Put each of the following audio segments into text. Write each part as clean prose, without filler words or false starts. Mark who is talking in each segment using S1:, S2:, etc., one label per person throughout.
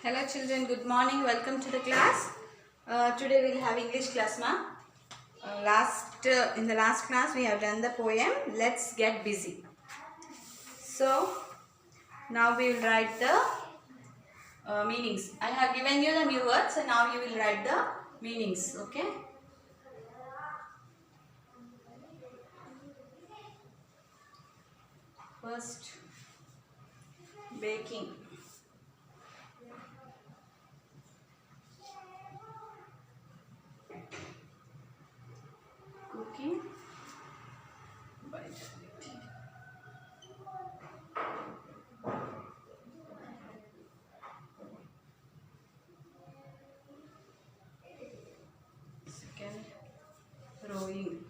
S1: Hello children, good morning. Welcome to the class. Today we will have English class, ma'am. In the last class we have done the poem Let's Get Busy. So now we will write the meanings. I have given you the new words and now you will write the meanings. Okay. First, baking. Cooking by directing. Second, rowing.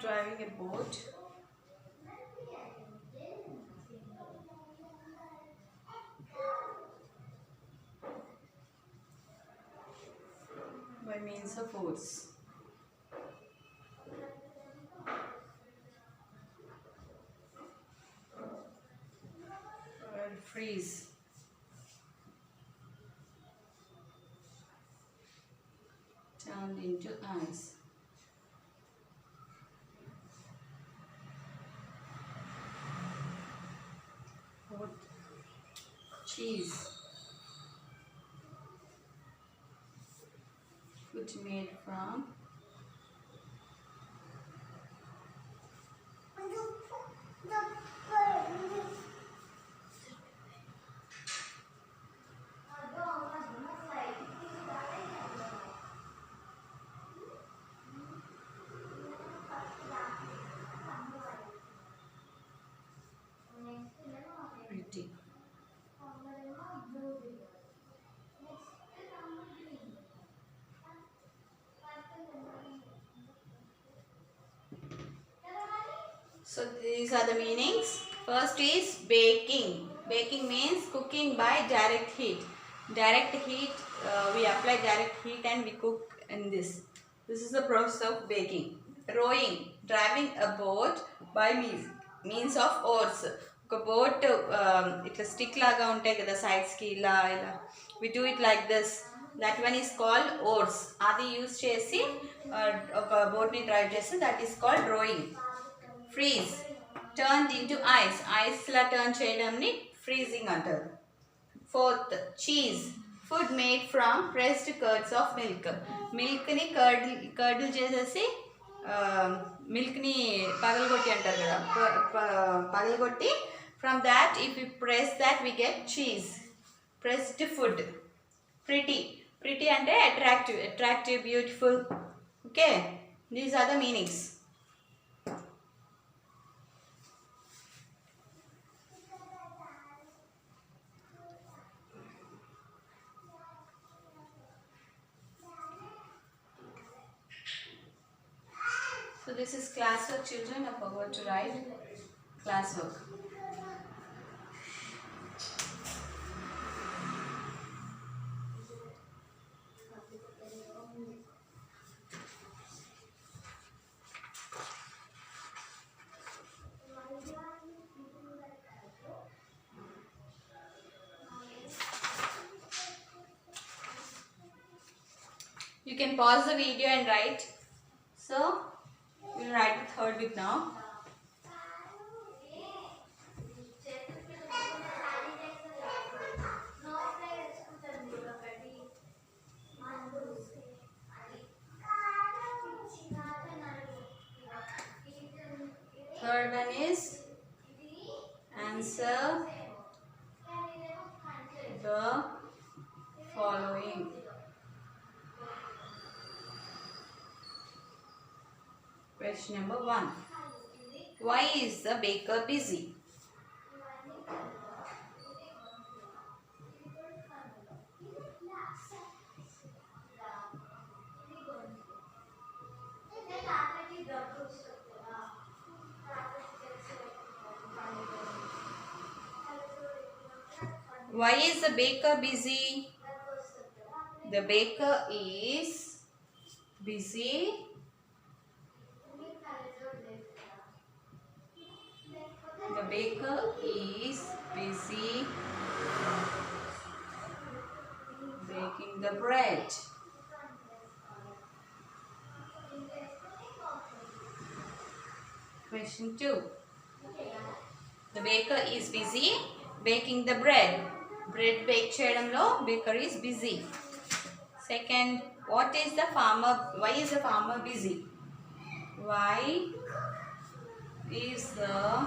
S1: Driving a boat. By means of oars. Freeze. Turned into ice. Put cheese. Food made from pretty. So these are the meanings. First is baking. Baking means cooking by direct heat. Direct heat, we apply direct heat and we cook in this. This is the process of baking. Rowing, driving a boat by means of oars. ఒక boat ఇట్లా stick లాగా ఉంటాయి కదా సైడ్స్కి ఇలా ఇలా we do it like this that one is called oars అది use చేసి ఒక బోట్ని డ్రైవ్ చేస్తే that is called rowing. Freeze turned into ice ఐస్లా టర్న్ చేయడంని ఫ్రీజింగ్ అంటారు. Fourth cheese food made from pressed curds of milk. మిల్క్ని కర్డ్లు చేసేసి మిల్క్ని పగలగొట్టి అంటారు కదా పగలగొట్టి from that if you press that we get cheese. Pressed food. Pretty అంటే attractive beautiful. Okay, these are the meanings. So this is classwork, children. I forgot to write classwork. You can pause the video and write. So we'll write the third bit now. Third one is answer the following. Question number 1. Why is the baker busy? Why is the baker busy? The baker is busy baker is busy baking the bread. Question 2. The baker is busy baking the bread. Bread bake cheyadamlo baker is busy. Second, why is the farmer busy? Why is the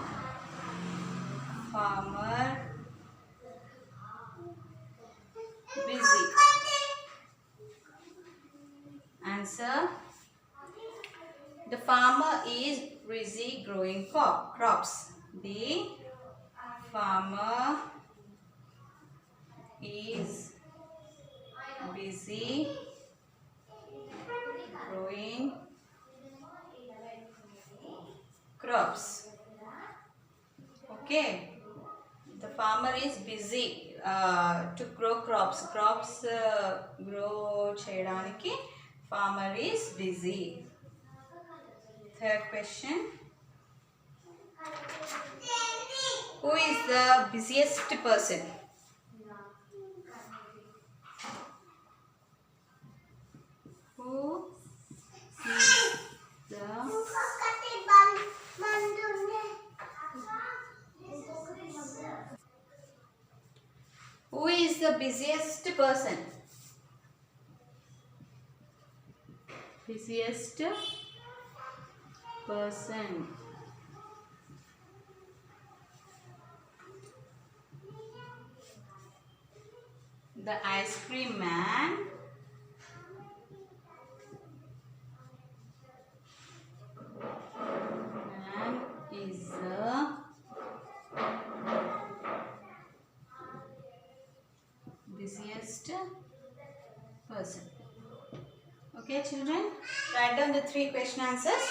S1: farmer busy? Answer. The farmer is busy growing crops. The farmer is busy growing crops. Okay. The farmer is busy to grow crops. Crops grow cheyadaniki farmer is busy. Third question. Who is the busiest person? Who is the busiest person? Busiest person. The ice cream man. Is the busiest person. Okay, children, write down the 3 question answers.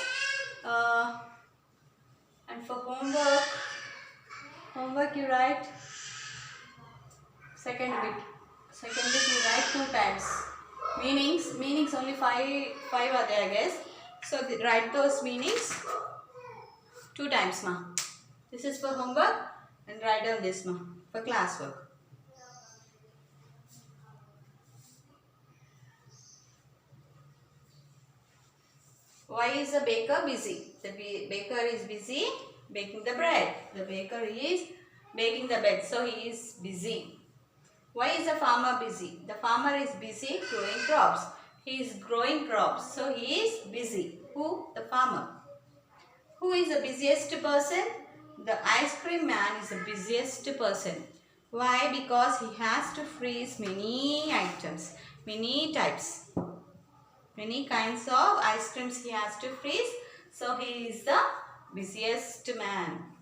S1: And for homework you write second bit you write 2 times. Meanings only 5 are there, I guess. So write those meanings 2 times, ma. This is for homework, and write down this, ma, for classwork. Why is the baker busy? The baker is busy baking the bread. The baker is baking the bread, so he is busy. Why is the farmer busy? The farmer is busy growing crops. He is growing crops, so he is busy. Who? The farmer. Who is the busiest person? The ice cream man is the busiest person. Why? Because he has to freeze many items, many types, many kinds of ice creams he has to freeze. So he is the busiest man.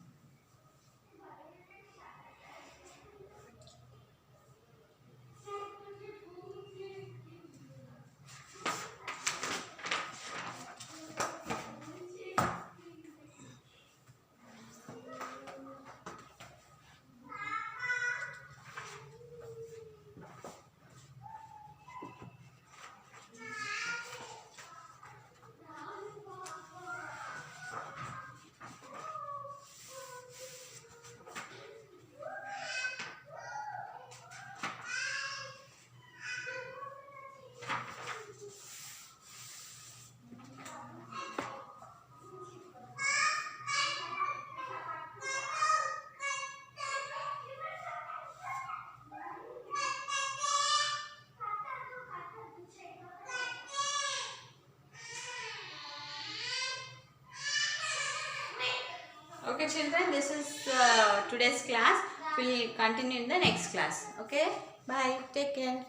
S1: Okay, children, this is today's class. We will continue in the next class. Okay, bye. Take care.